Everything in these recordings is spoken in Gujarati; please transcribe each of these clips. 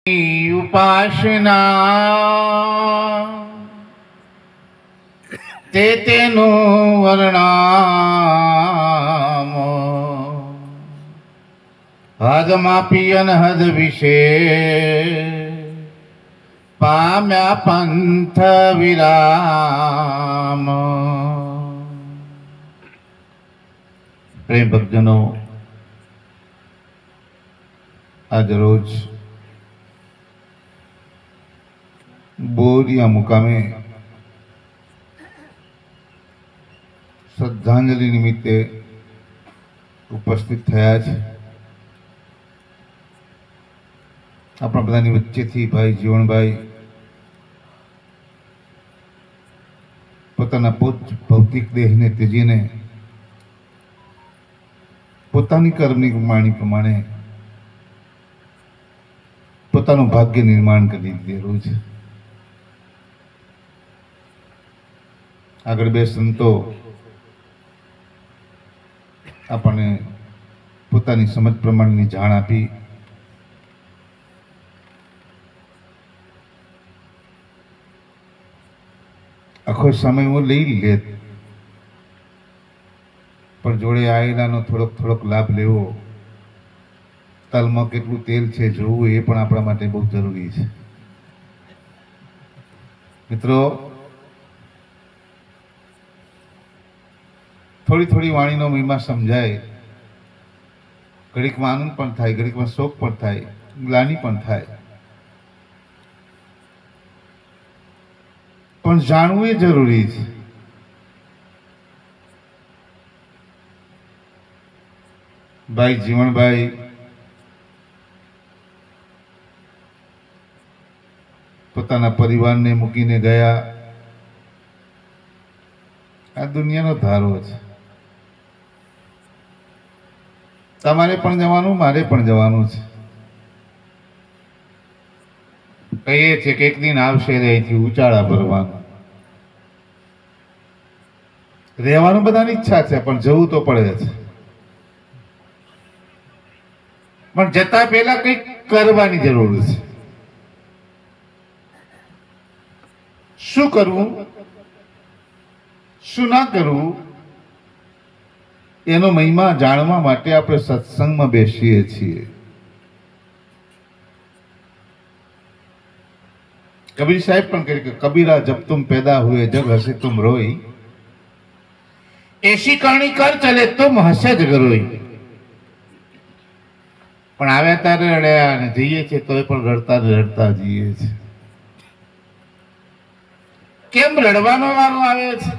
ઉપાસના તે તેનું વર્ણામ હદ માપી અનહદ વિશે પામ્યા પંથ વિરામ. પ્રેમ ભક્તજનો, આજ રોજ બોરિયા મુકામે શ્રદ્ધાંજલિ નિમિત્તે ઉપસ્થિત થયા છે. આપણા બધાની વચ્ચેથી ભાઈ જીવણભાઈ પોતાના ભૌતિક દેહને ત્યજીને પોતાની કર્મની કમાણી પ્રમાણે પોતાનું ભાગ્ય નિર્માણ કરી દીધેલું છે. આગળ બે સંતો આપણને પોતાની સમજ પ્રમાણેની જાણ આપી. આખો સમય હું લઈ લેત, પણ જોડે આયેલાનો થોડોક લાભ લેવો, તલમાં કેટલું તેલ છે જોવું, એ પણ આપણા માટે બહુ જરૂરી છે. મિત્રો, થોડી વાણીનો મહિમા સમજાય, ઘડીકમાં આનંદ પણ થાય, ઘડીકમાં શોક પણ થાય, ગ્લાનિ પણ થાય, પણ જાણવું એ જરૂરી છે. ભાઈ જીવણભાઈ પોતાના પરિવારને મૂકીને ગયા. આ દુનિયાનો ધારો છે. તમારે પણ જવાનું, મારે પણ જવાનું છે. કહીએ છે કે એક દિન આવશે અહીંથી ઉચાળા ભરવાનું. રહેવાનું બધાની ઈચ્છા છે, પણ જવું તો પડે છે. પણ જતા પહેલા કંઈક કરવાની જરૂર છે. શું કરવું, શું ના કરવું, એનો મહિમા જાણવા માટે આપણે સત્સંગમાં બેસીએ છીએ. કબીર સાહેબ પણ કહે કે કબીરા જબ તુમ પેદા હુએ જગ હસે તુમ રોઈ, એસી કરણી કર ચલે તુમ હસે જગ રોઈ. પણ આવ્યા ત્યારે રડ્યા અને જઈએ છીએ તોય પણ રડતા જઈએ છીએ. કેમ રડવાનો વારો આવે છે?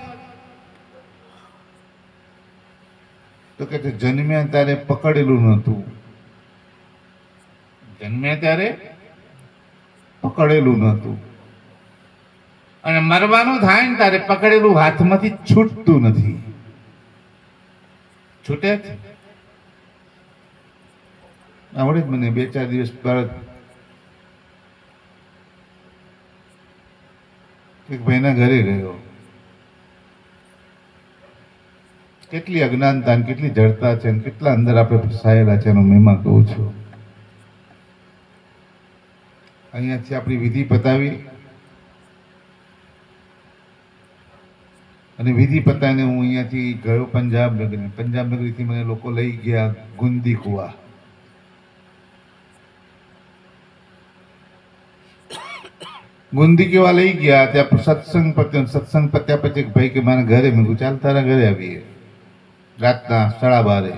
તો કે જન્મ્યા ત્યારે પકડેલું નહોતું, જન્મ્યા ત્યારે પકડેલું નહોતું, અને મરવાનું થાય ને ત્યારે પકડેલું હાથમાંથી છૂટતું નથી. છૂટે જ આવડે જ. મને 2-4 દિવસ બાદ એક ભાઈના ઘરે ગયો. કેટલી અજ્ઞાનતા, કેટલી જડતા છે, કેટલા અંદર આપણે ફસાયેલા છે એનો મહિમા કહું છું. અહીંયાથી આપણી વિધિ પતાવી અને વિધિ પતાવીને હું અહીંયાથી ગયો પંજાબ નગરી. પંજાબ નગરીથી મને લોકો લઈ ગયા ગુંદી કુવા. ગુંદી કુવા લઈ ગયા. ત્યાં સત્સંગ પત્યા પછી એક ભાઈ કે મારા ઘરે. મેં કહ્યું ચાલ તારા ઘરે આવીએ રાતના 12:30.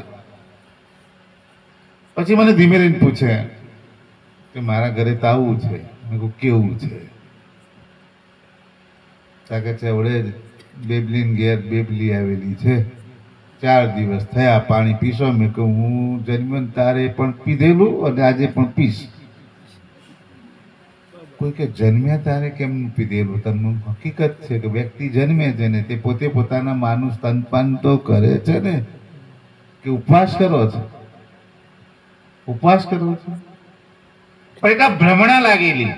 પછી મને ધીમે રહીને પૂછે કે મારા ઘરે તો આવવું છે. મેં કહ્યું કેવું છે? તાકે છે વડે બેબલીન ઘેર બેબલી આવેલી છે, 4 દિવસ થયા, પાણી પીશો? મેં કહ્યું હું જન્મ્યો તારે પણ પીધેલું અને આજે પણ પીશ. કોઈ કે જન્મ્યા તારે કેમ પીધેલું? તમને હકીકત છે કે વ્યક્તિ જન્મે છે ને તે પોતે પોતાના માનું સ્તનપાન તો કરે છે ને, કે ઉપવાસ કરો છો? ઉપવાસ કરો છો? પણ એક ભ્રમણા લાગેલી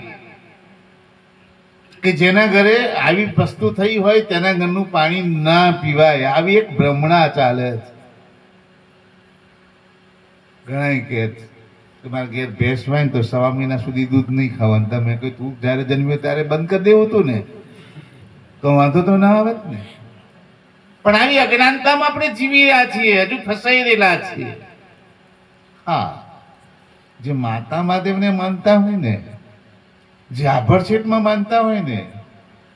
કે જેના ઘરે આવી વસ્તુ થઈ હોય તેના ઘરનું પાણી ના પીવાય, આવી એક ભ્રમણા ચાલે છે. ઘણા કે કે મારા ઘેર ભેંસ હોય ને તો 1.5 મહિના સુધી દૂધ નહીં ખાવાનું. તમે કહ્યું તું જ્યારે જન્મ્યો ત્યારે બંધ કરી દેવું હતું ને, તો વાંધો તો ના આવે જ ને. પણ આવી અજ્ઞાનતામાં આપણે જીવી રહ્યા છીએ, હજુ ફસાઈ રહેલા છીએ. હા, જે માતા મહાદેવને માનતા હોય ને, જે આભરછેટમાં માનતા હોય ને,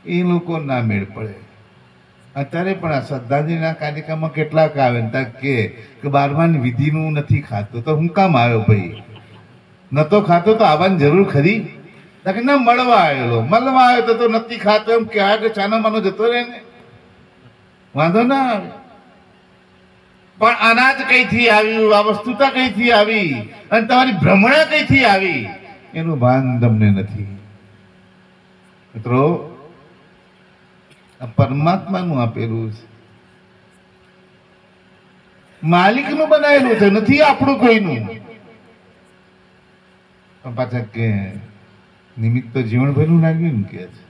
એ લોકો ના મેળ પડે. અત્યારે પણ આ શ્રદ્ધાંજલિના કાર્યક્રમમાં કેટલાક આવે ને ત્યાં કે 12માની વિધિનું નથી ખાતો. તો હું કામ આવ્યો ભાઈ? નતો ખાતો તો આવવાની જરૂર ખરી? કે ના, મળવા આવ્યો તો નથી ખાતો એમ કહેવાય કે ચાનો માનો જતો રહે ને, વાંધો ના આવે. પણ અનાજ કઈથી આવ્યું, આ વસ્તુતા કઈથી આવી, અને તમારી ભ્રમણા કઈથી આવી, એનું ભાન તમને નથી. મિત્રો, આ પરમાત્માનું આપેલું છે, માલિકનું બનાવેલું છે, નથી આપણું કોઈનું. પણ પાછા કે નિમિત્ત તો જીવનભરનું લાગ્યું ને કે છે.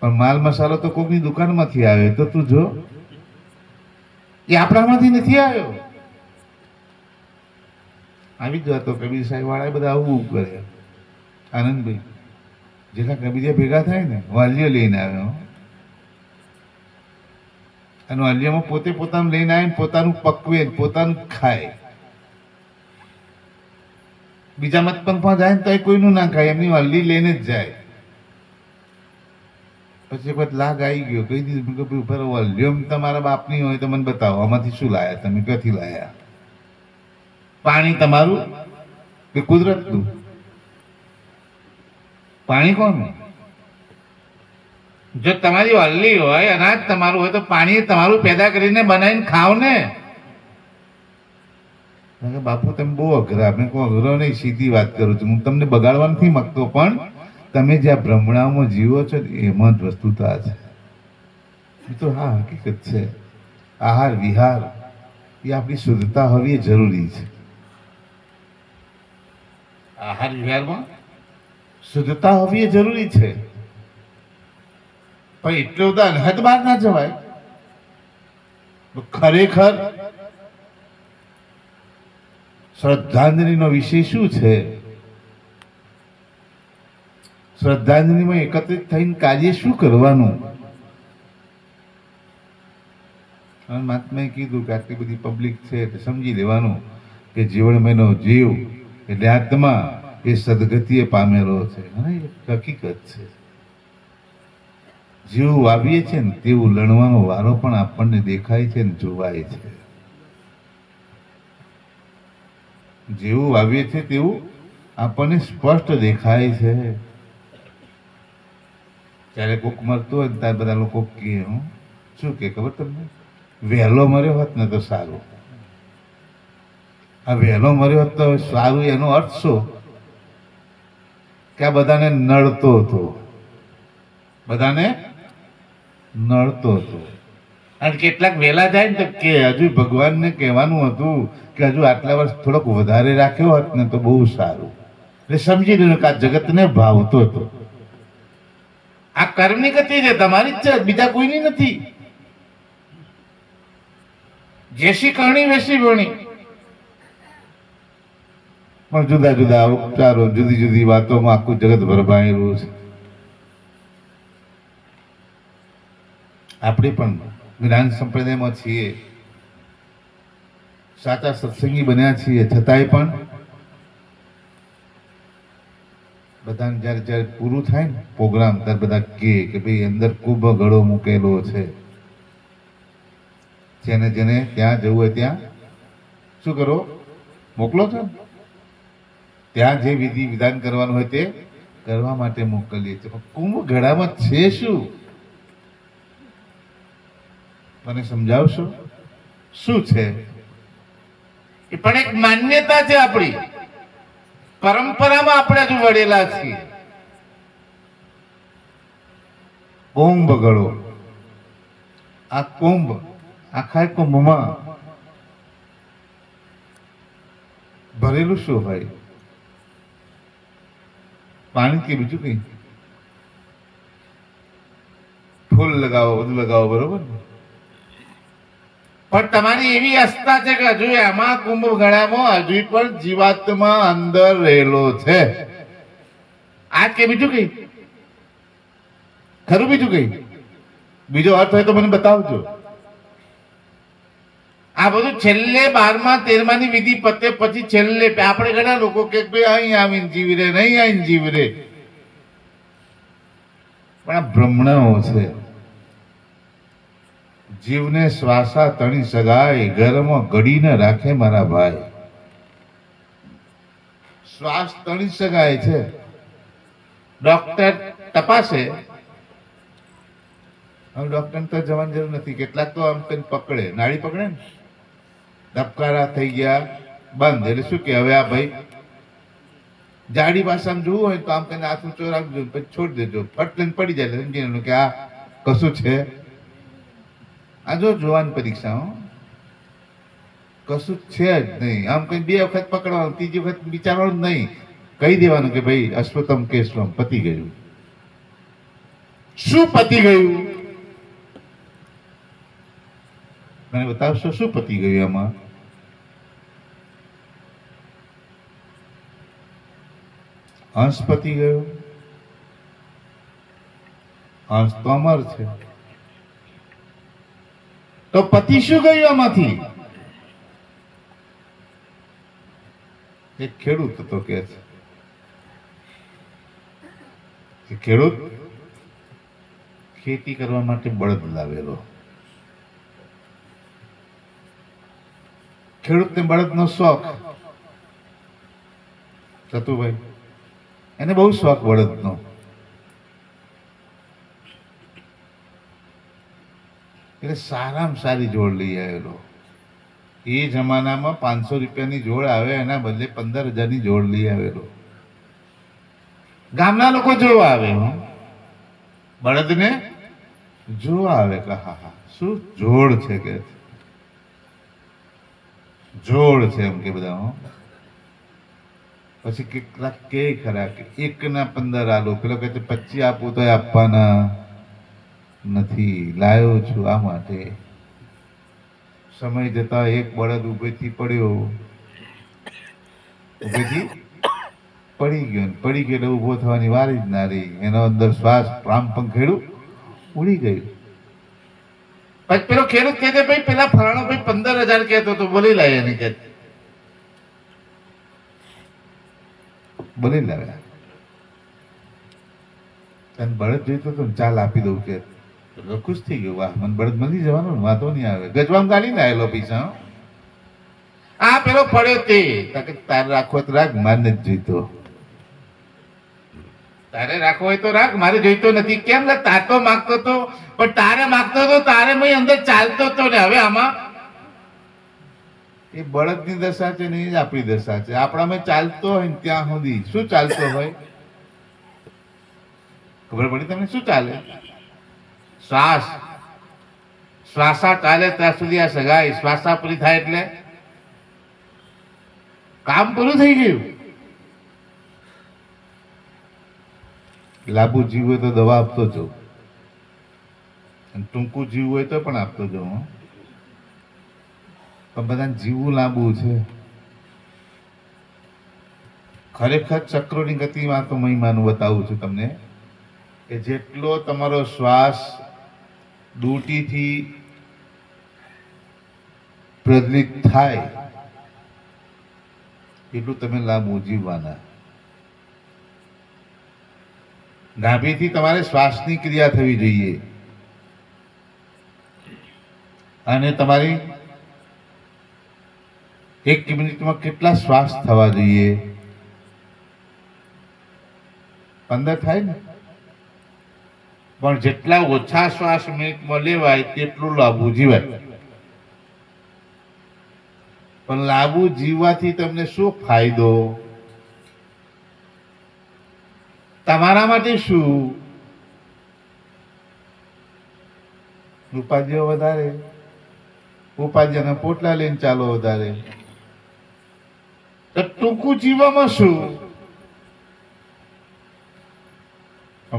પણ માલ મસાલો તો કોકની દુકાનમાંથી આવે તો તું જો, એ આપણામાંથી નથી આવ્યો. આવી જ વાતો કબીર સાહેબ વાળા બધા આવું કરે. આનંદભાઈ જેટલા કબીરિયા ભેગા થાય ને, વાલીઓ લઈને આવ્યો, અને વાલીઓમાં પોતે પોતાનું લઈને આવે, પોતાનું પકવે, પોતાનું ખાય. બીજા મત પંથમાં જાય ને તો કોઈનું ના ખાય, એમની વાલી લઈને જ જાય. પછી વખત લાગ આવી ગયો, કહી દીધું કે ઉપર વોલ્યુમ તમારા બાપની હોય તો મને બતાવો, આમાંથી શું લાયા તમે, ક્યાંથી લાયા? પાણી તમારું કે કુદરતનું? પાણી કોનું? જો તમારી વલ્લી હોય, અનાજ તમારું હોય, તો પાણી તમારું પેદા કરીને બનાવીને ખાવ ને. બાપુ તમે બહુ અઘરા. મેં કોઈ અઘરો નહીં, સીધી વાત કરું છું. હું તમને બગાડવા નથી માંગતો, પણ તમે જ્યાં ભ્રમણામાં જીવો છો એમાં જ વસ્તુતા છે. તો હા, હકીકત છે. આહાર વિહાર એ આપણી શુદ્ધતા હોવી એ જરૂરી છે. આહાર વિહારમાં શુદ્ધતા હોવી એ જરૂરી છે. પણ એટલો બધા અનહદ બહાર ના જવાય. ખરેખર શ્રદ્ધાંજલિનો વિષય શું છે? શ્રદ્ધાંજલિમાં એકત્રિત થઈને કાર્ય શું કરવાનું? મહાત્માએ કીધું કે આટલી બધી પબ્લિક છે એટલે સમજી લેવાનું કે જીવનમયનો જીવ એટલે આત્મા એ સદગતિએ પામેલો છે. હકીકત છે. જેવું વાવીએ છે ને તેવું લણવાનો વારો પણ આપણને દેખાય છે ને જોવાય છે. જેવું વાવીએ છે તેવું આપણને સ્પષ્ટ દેખાય છે. ત્યારે કોક મરતું હોય ને ત્યારે બધા લોકો કે શું કે ખબર તમને? વહેલો મર્યો હોત ને તો સારું. આ વહેલો મર્યો હોત તો સારું એનો અર્થ શું? કે આ બધાને નડતો હતો, બધાને નડતો હતો. અને કેટલાક વહેલા જાય ને તો કે હજુ ભગવાનને કહેવાનું હતું કે હજુ આટલા વર્ષ થોડોક વધારે રાખ્યો હોત ને તો બહુ સારું. એટલે સમજી લીધું કે આ જગતને ભાવતો હતો. આ કર્મની ગતિ છે, તમારી જ છે, બીજા કોઈની નથી. જેસી કરણી વેસી વણી. પણ જુદા જુદા ઉપચારો, જુદી જુદી વાતોમાં આખું જગત ભરભાયેલું છે. આપણે પણ જ્ઞાન સંપ્રદાયમાં છીએ, સાચા સત્સંગી બન્યા છીએ, છતાંય પણ બધાને જ્યારે જ્યારે પૂરું થાય ને પ્રોગ્રામ ત્યારે બધા કહે કે ભાઈ અંદર કુંભ ગળો મૂકેલો છે. જેને જેને ત્યાં જવું હોય ત્યાં શું કરો? મોકલો છો. ત્યાં જે વિધિ વિધાન કરવાનું હોય તે કરવા માટે મોકલીએ છીએ. કુંભ ગળામાં છે શું? મને સમજાવશો શું છે? એ પણ એક માન્યતા છે આપણી, પરંપરામાં આપણે હજુ વળેલા છીએ. કુંભ ગળો, આ કુંભ, આખા કુંભમાં ભરેલું શું હોય? પાણી કે બીજું કઈ? ફૂલ લગાવો, બધું લગાવો, બરોબર ને? પણ તમારી એવી આસ્થા છે કે હજુ એમાં કુંભ ગળામાં હજુ પણ જીવાત્મા અંદર રહેલો છે. આજ કે બીજું કઈ ખરું? બીજું કઈ બીજો અર્થ હોય તો મને બતાવજો. આ બધું છેલ્લે 12મા 13મા ની વિધિ પતે પછી છેલ્લે આપણે ઘણા લોકો કે ભાઈ અહીં આવીને જીવી રે, નહીં આવીને જીવી રે, પણ આ ભ્રમણાઓ છે. જીવને શ્વાસા તણી સગાય, ઘરમાં ગડીને રાખે મારા ભાઈ. શ્વાસ તણી સગાય છે. ડોક્ટર તપાસે, હવે ડોક્ટર તો જવાની જરૂર નથી. કેટલાક તો આમ કઈ પકડે, નાડી પકડે ને, ધબકારા થઈ ગયા બંધ, એટલે શું કે હવે આ ભાઈ જાડી ભાષામાં જોવું હોય તો આમ કઈ હાથ ઊંચો રાખજો, પછી છોડી દેજો, ફટ લઈને પડી જાય, સમજી લેવાનું કે આ કશું છે. આ જો જોવાની પરીક્ષા, કશું છે જ નહીં. આમ કઈ 2 વખત પકડવાનું, ત્રીજી વખત વિચારવાનું નહીં, કહી દેવાનું કે ભાઈ અશ્વતમ કેશવમ, પતી ગયું. શું પતી ગયું? મને બતાવશો શું પતી ગયું આમાં? હંસ પતી ગયો. હંસ તો અમર છે. તો પતિ શું ગયું આમાંથી? એક ખેડૂત તો કે છે ખેડૂત ખેતી કરવા માટે બળદ લાવેલો. ખેડૂતને બળદનો શોખ. સતુભાઈ એને બહુ શોખ બળદનો. એટલે સારામાં સારી જોડ લઈ આવેલો. એ જમાનામાં 500 રૂપિયાની જોડ આવે, એના બદલે 15,000ની જોડ લઈ આવેલો. ગામના લોકો જોવા આવે, બળદને જોવા આવે કે હા હા શું જોડ છે, કે જોડ છે એમ કે બધા. પછી કેટલાક કે ખરા કે 1ના 15 આલો, પેલો કહે 25 આપું તો આપવાના નથી, લાવ્યો છું આ માટે. સમય જતા એક બળદ ઉભેથી પડ્યો, ઉભેથી પડી ગયો, પડી ગયો એટલે ઉભો થવાની વારી જ ના રહી. એનો અંદર શ્વાસ પ્રામ પંખેડું ઉડી ગયું. પછી પેલો ખેડૂત કહે છે ભાઈ પેલા ફલાણો ભાઈ 15,000 કહેતો તો બોલી લાય, એને કે બોલી લાવ્યા. તને બળદ જોઈતો તો ચાલ આપી દઉં કે ખુશ થઈ ગયો. વાહ, મને બળદ મળી જવાનું, વાંધો નહીં આવે. ગજવામ ગાલી આવેલો પૈસા. આ પેલો પડ્યો તે તારે રાખવો તો રાખ, મારે નથી જોઈતો. તારે રાખવો હોય તો રાખ, મારે જોઈતો નથી. કેમ? તાર તો માગતો તો, પણ તારે માગતો તો, તારે મેં અંદર ચાલતો તો ને. હવે આમાં એ બળદની દશા છે ને એ જ આપણી દશા છે. આપણામાં ચાલતો હોય ને ત્યાં સુધી શું ચાલતો હોય ખબર પડી તમને? શું ચાલે? શ્વાસ. શ્વાસા ચાલે ત્યાં સુધી આ સગાઈ. શ્વાસા પૂરી થાય એટલે કામ પૂરું થઈ ગયું. લાંબુ જીવ હોય તો દવા આપતો જાઉં, ટૂંકું જીવ હોય તો પણ આપતો જાઉં. પણ બધાને જીવવું લાંબુ છે. ખરેખર ચક્રોની ગતિમાં તો મહિમાનું બતાવું છું તમને કે જેટલો તમારો શ્વાસ ડૂટીથી પ્રજ્વલિત થાય એટલું તમે લાંબુ જીવવાના. નાભીથી તમારે શ્વાસની ક્રિયા થવી જોઈએ અને તમારી 1 મિનિટમાં કેટલા શ્વાસ થવા જોઈએ? 15 થાય ને. પણ જેટલા ઓછા શ્વાસ મિનિટમાં લેવાય તેટલું લાંબુ જીવાય. પણ લાંબુ જીવવાથી તમને શું ફાયદો? તમારા માટે શું? ઉપાધિઓ વધારે, ઉપાધિના પોટલા લઈને ચાલો વધારે. તો ટૂંકું જીવવામાં શું?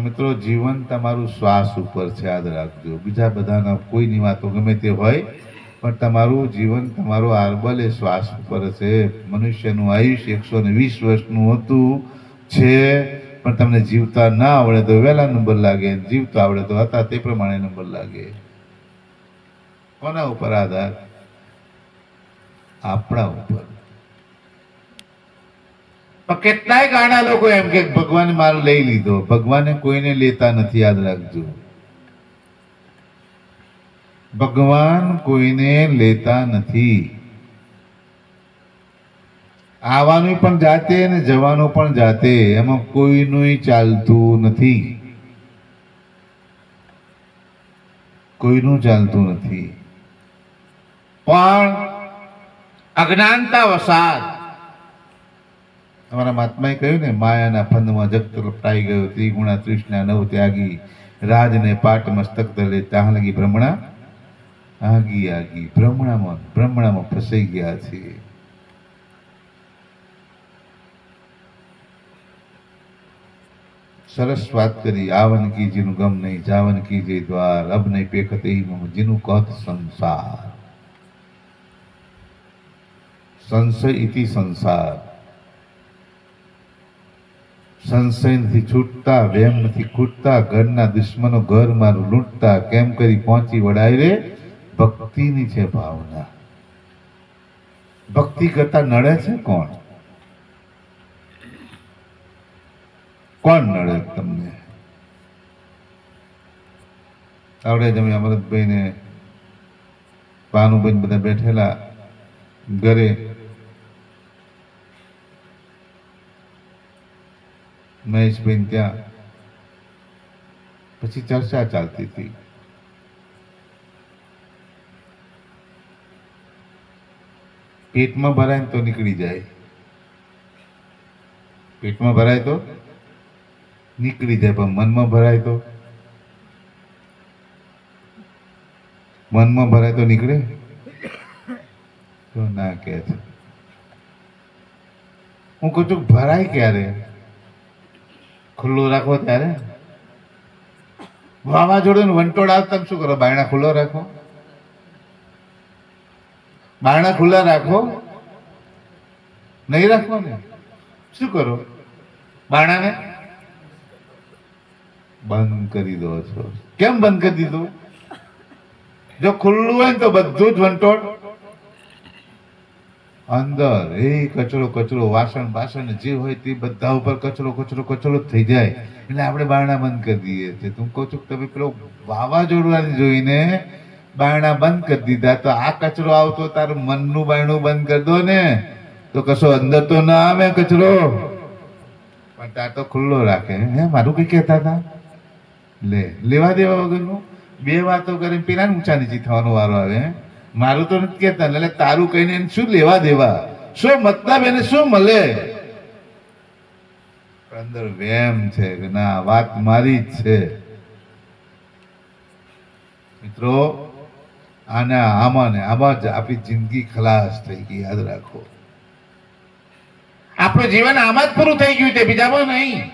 મિત્રો, જીવન તમારું શ્વાસ ઉપર છે, યાદ રાખજો. બીજા બધાના કોઈની વાતો ગમે તે હોય, પણ તમારું જીવન, તમારો આરબલ એ શ્વાસ ઉપર છે. મનુષ્યનું આયુષ્ય 120 વર્ષનું હતું છે, પણ તમને જીવતા ના આવડે તો વહેલા નંબર લાગે, જીવતા આવડે તો હતા તે પ્રમાણે નંબર લાગે. કોના ઉપર આધાર? આપણા ઉપર. પણ કેટલાય ગાણા લોકો એમ કે ભગવાને મારો લઈ લીધો. ભગવાને કોઈને લેતા નથી, યાદ રાખજો. ભગવાન કોઈને લેતા નથી. આવવાનું પણ જાતે ને જવાનું પણ જાતે, એમાં કોઈનું ચાલતું નથી. કોઈનું ચાલતું નથી. પણ અજ્ઞાનતા વસાત અમારા મહાત્માએ કહ્યું ને, માયાના ફંદમાં જગત લપટાઈ ગયો, ત્રિગુણા તૃષ્ણા નવ ત્યાગી, રાજને પાટ મસ્તક ધરે, ત્યાં લગી ભ્રમણા આગી આગી. ભ્રમણામાં ફસાઈ ગયા છે. સરસ વાત કરી. આવન કીજીનું ગમ નહીં, જાવન કીજે દ્વાર, અબ નહીં પેખતે જીનું કહત સંસાર. સંશય ઇતિ સંસાર. સંશય નથી છૂટતા, વેમ નથી ખૂટતા, ઘરના દુશ્મનો ઘર મારું લૂંટતા, કેમ કરી પહોંચી વળાય રે ભક્તિની છે ભાવના. ભક્તિ કરતા નડે છે કોણ? કોણ નડે તમને? આવડે જ અમે અમૃતભાઈ ને ભાનુભાઈ બધા બેઠેલા ઘરે, મહેશભાઈ ત્યાં પછી ચર્ચા ચાલતી હતી. પેટમાં ભરાય તો નીકળી જાય, પેટમાં ભરાય તો નીકળી જાય, પણ મનમાં ભરાય તો, મનમાં ભરાય તો નીકળે તો ના કે છે. હું કહું છું ભરાય ક્યારે? ખુલ્લું રાખો ત્યારે. વાવાઝોડું વંટોળ આવતા શું કરો? બાયણા ખુલ્લો રાખો, બારણા ખુલ્લા રાખો? નહીં રાખો ને. શું કરો? બારણાને બંધ કરી દો છો. કેમ બંધ કરી દીધું? જો ખુલ્લું હોય ને તો બધું જ વંટોળ અંદર, એ કચરો કચરો, વાસણ બાસણ જે હોય તે બધા ઉપર કચરો કચરો કચરો જ થઈ જાય. એટલે આપણે બારણા બંધ કરી દઈએ છીએ. તું કહું છું તમે પેલો વાવાઝોડાને જોઈને બારણા બંધ કરી દીધા, તો આ કચરો આવતો તારું મનનું બારણું બંધ કરી દો ને, તો કશો અંદર તો ના આવે કચરો. પણ તાર તો ખુલ્લો રાખે. હે મારું કઈ કહેતા હતા? લેવા દેવા વગરનું બે વાતો કરીને પેલા ઊંચા નીચી થવાનો વારો આવે. મારું તો નથી કહેતા, એટલે તારું કહીને શું લેવા દેવા? શું મતલબ? એને શું મળે? અંદર વેમ છે કે ના વાત મારી જ છે. મિત્રો, આમાં જ આપણી જિંદગી ખલાસ થઈ ગઈ. યાદ રાખો, આપણું જીવન આમાં જ પૂરું થઈ ગયું છે, બીજામાં નહીં.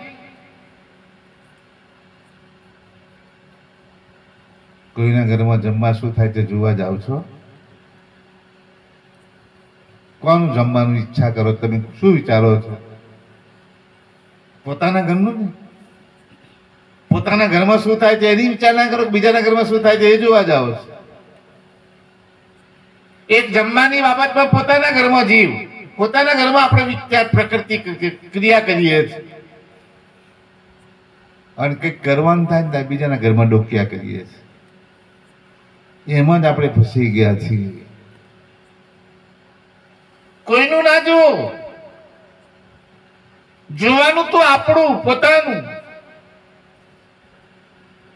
કોઈના ઘરમાં જમવા શું થાય તે જોવા જાવ છો? કોનું જમવાનું ઈચ્છા કરો? તમે શું વિચારો છો? પોતાના ઘરનું ને. પોતાના ઘરમાં શું થાય છે એની વિચાર ના કરો, બીજાના ઘરમાં શું થાય છે એ જોવા જાવ છો. એક જમવાની બાબતમાં પોતાના ઘરમાં જીવ, પોતાના ઘરમાં આપણે વિચાર પ્રકૃતિ ક્રિયા કરીએ છીએ, અને કંઈક કરવાનું થાય ને બીજાના ઘરમાં ડોકિયા કરીએ છીએ. એમાં જ આપણે ફસી ગયા છીએ. કોઈનું ના જોવું, જોવાનું તો આપણું પોતાનું.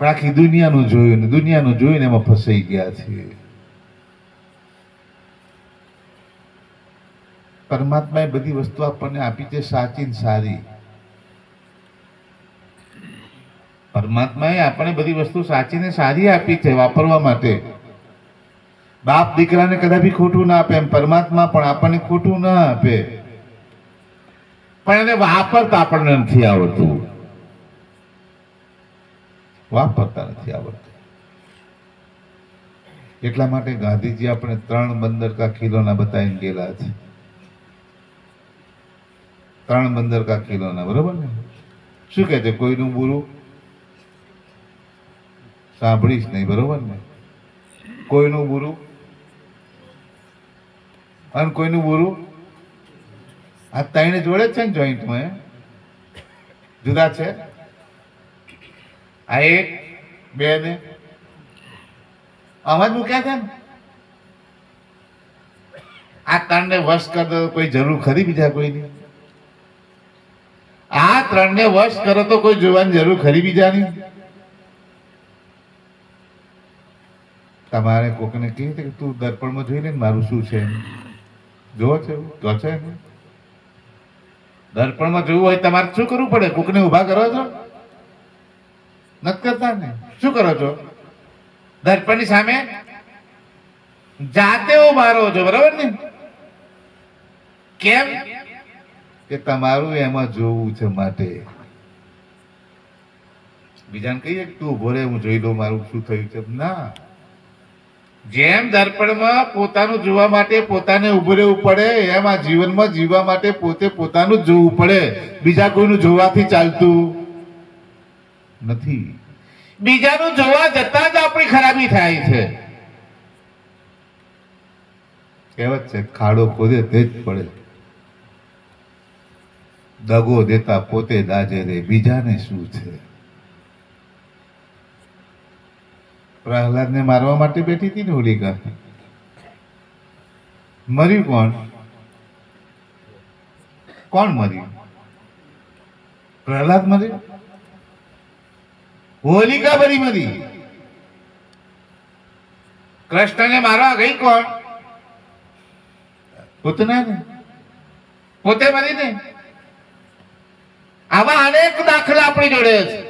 પણ આખી દુનિયાનું જોયું ને દુનિયાનું જોઈને એમાં ફસાઈ ગયા છીએ. પરમાત્માએ બધી વસ્તુ આપણને આપી છે સાચી ને સારી. પરમાત્માએ આપણને બધી વસ્તુ સાચી ને સારી આપી છે વાપરવા માટે. બાપ દીકરાને કદાપી ખોટું ના આપે, એમ પરમાત્મા પણ આપણને ખોટું ના આપે, પણ એને વાપરતા આપણને નથી આવડતું. વાપરતા નથી આવડતું. એટલા માટે ગાંધીજી આપણે 3 બંદર ખીલોના બતાવીને ગયેલા છે. 3 બંદર ખીલોના, બરોબર ને? શું કહે છે? કોઈનું બુરું સાંભળીશ નહીં, બરોબર ને? કોઈનું બુરું અને કોઈનું બુરું, આ 3 જોડે જ છે ને જોઈન્ટમાં, જુદા છે? આ 1 2 ને અવાજ મૂક્યા છે ને, આ 3 ને વશ કર દો, કોઈ જરૂર ખરી બીજા કોઈની? આ 3 ને વશ કરો તો કોઈ જોવાની જરૂર ખરી બીજાની? તમારે કોકને કહે કે તું દર્પણમાં જોઈ લે ને મારું શું છે, જોવો છે? તો છે દર્પણમાં જોવું હોય તમારે શું કરવું પડે? કોકને ઉભા કરો છો? નથી કરતા ને? શું કરો છો? દર્પણની સામે જાતે ઉભા રહો છો, બરાબર ને? કેમ કે તમારું એમાં જોવું છે માટે. બીજાને કહીએ તું ઉભો રે, હું જોઈ લઉં મારું શું થયું છે. ના, જેમ દર્પણમાં પોતાનું જોવા માટે પોતાને ઉભું રહેવું પડે, એમ આ જીવનમાં જીવવા માટે પોતે પોતાનું જ જોવું પડે. બીજા કોઈનું જોવાથી ચાલતું નથી. બીજાનું જોવા જતા જ આપણી ખરાબી થાય છે. કહેવત છે, ખાડો ખોદે તે જ પડે, દગો દેતા પોતે દાજે રે, બીજાને શું છે. પ્રહલાદને મારવા માટે બેઠી હતી ને હોલિકા. મર્યું કોણ? કોણ મર્યું? પ્રહલાદ મર્યો? હોલિકા બરી મરી. કૃષ્ણને મારવા ગઈ કોણ? પૂતના ને, પોતે મરી ને. આવા અનેક દાખલા આપણી જોડે છે.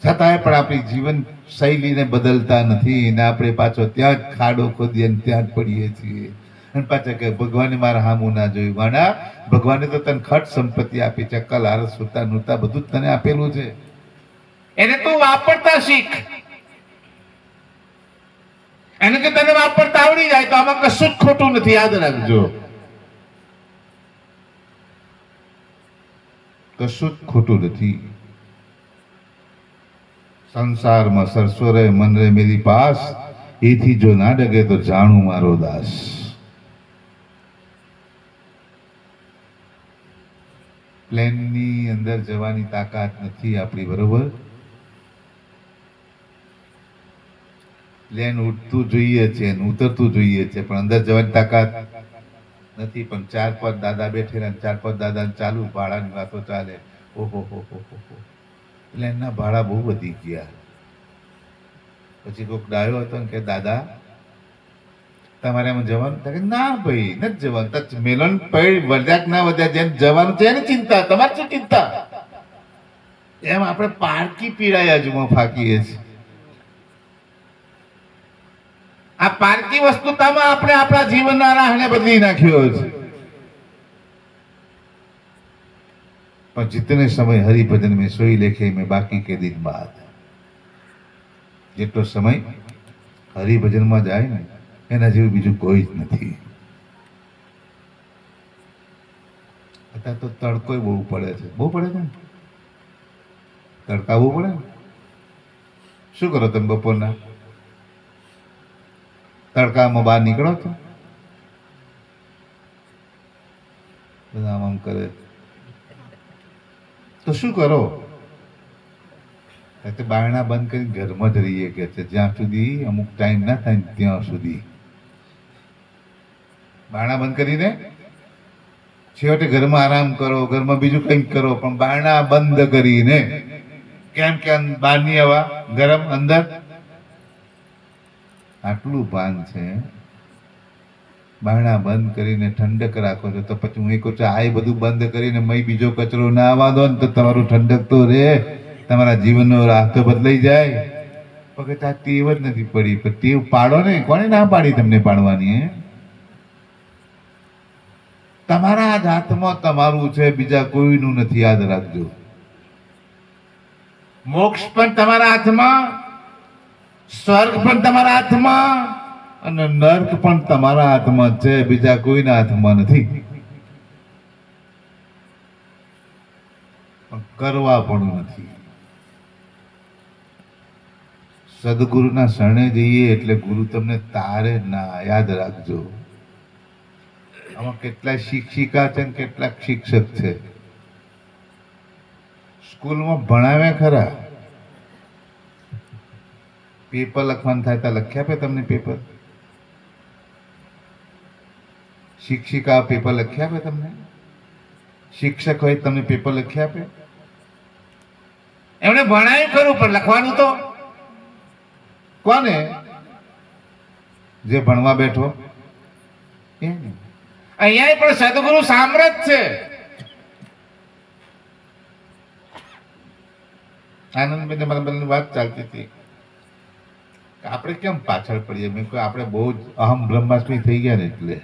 છતાંય પણ આપણી જીવન શૈલીને બદલતા નથી ને આપણે પાછો ત્યાં જ ખાડો ખોદીએ ને ત્યાં જ પડીએ છીએ. અને પાછા કે ભગવાને મારા હામું ના જોયું. વાણા, ભગવાને તો તને ખટ સંપત્તિ આપી છે, અક્કલ, આરસ, સુતા, નૂતા બધું જ તને આપેલું છે. એને તું વાપરતા શીખ. એને કે તને વાપરતા આવડી જાય તો આમાં કશું જ ખોટું નથી, યાદ રાખજો. કશું જ ખોટું નથી. સંસારમાં સરસો રે મન રે મેરી પાસ, એથી જો ના ડગે તો જાણું મારો દાસ. પ્લેનની અંદર જવાની તાકાત નથી આપણી, બરોબર? પ્લેન ઉડતું જોઈએ છે, ઉતરતું જોઈએ છે, પણ અંદર જવાની તાકાત નથી. પણ 4-5 દાદા બેઠેલા, 4-5 દાદા ચાલુ ભાડાની વાતો ચાલે. ઓહો હો હો હો, પ્લેનના ભાડા બહુ વધી ગયા. પછી કોઈક ડાયો હતો ને કે દાદા તમારે એમાં જવાનું? ના ભાઈ, નથી જવાનું. મેલન પૈ વધ્યા ના વધ્યા, જેમ જવાનું છે ને ચિંતા, તમારે શું ચિંતા? એમ આપણે પારકી પીડાયા જુમાં ફાકીએ છીએ. આ પારકી વસ્તુતામાં આપણે આપણા જીવનના રાહને બદલી નાખ્યો છે. पर जितने समय हरिभजन में सोई लेखे में बाकी के दिन बाद, જેટલો સમય હરિભજનમાં જાય ને એના જેવું બીજું કોઈ જ નથી. અત્યારે તો તડકો બહુ પડે છે. બહુ પડે છે ને? તડકા બહુ પડે ને? શું કરો તમે બપોરના? તડકામાં બહાર નીકળો છો? બધા આમ કરે તો શું કરો? બારણા બંધ કરી ઘરમાં જ રહીએ કે છે, જ્યાં સુધી અમુક ટાઈમ ના થાય ત્યાં સુધી. બારણા બંધ કરીને છેવટે ઘરમાં આરામ કરો, ઘરમાં બીજું કંઈક કરો, પણ બારણા બંધ કરીને. કેમ કે બહારની હવા ગરમ, અંદર આટલું ભાન છે. બારણા બંધ કરીને ઠંડક રાખો છો તો પછી હું એ કહું છું આ બધું બંધ કરીને મય બીજો કચરો ના આવવા દો ને તો તમારું ઠંડક તો રહે, તમારા જીવનનો રાહ તો બદલાઈ જાય. વખત આ ટેવ જ નથી પડી. પણ ટેવ પાડો ને. કોને ના પાડી તમને પાડવાની? તમારા જ હાથમાં તમારું છે, બીજા કોઈનું નથી, યાદ રાખજો. મોક્ષ પણ તમારા હાથમાં, સ્વર્ગ પણ તમારા હાથમાં અને નર્ક પણ તમારા હાથમાં છે, બીજા કોઈના હાથમાં નથી. કરવા પણ નથી. સદગુરુના શરણે જઈએ એટલે ગુરુ તમને તારે ના, યાદ રાખજો. આમાં કેટલાય શિક્ષિકા છે ને કેટલાક શિક્ષક છે. સ્કૂલમાં ભણાવે ખરા, પેપર લખવાનું થાય તો લખી આપે તમને પેપર. શિક્ષિકા પેપર લખી આપે તમને, શિક્ષક હોય તમને પેપર લખી આપે. એમણે ભણાવ્યું ખરું પણ લખવાનું તો કોને? જે ભણવા બેઠો એને. અહીંયા પણ સદગુરુ સામ્રાજ છે. આનંદભાઈ મારા બંને વાત ચાલતી હતી, આપણે કેમ પાછળ પડીએ. મેં કહ્યું આપણે બહુ જ અહમ બ્રહ્માસ્મી થઈ ગયા ને એટલે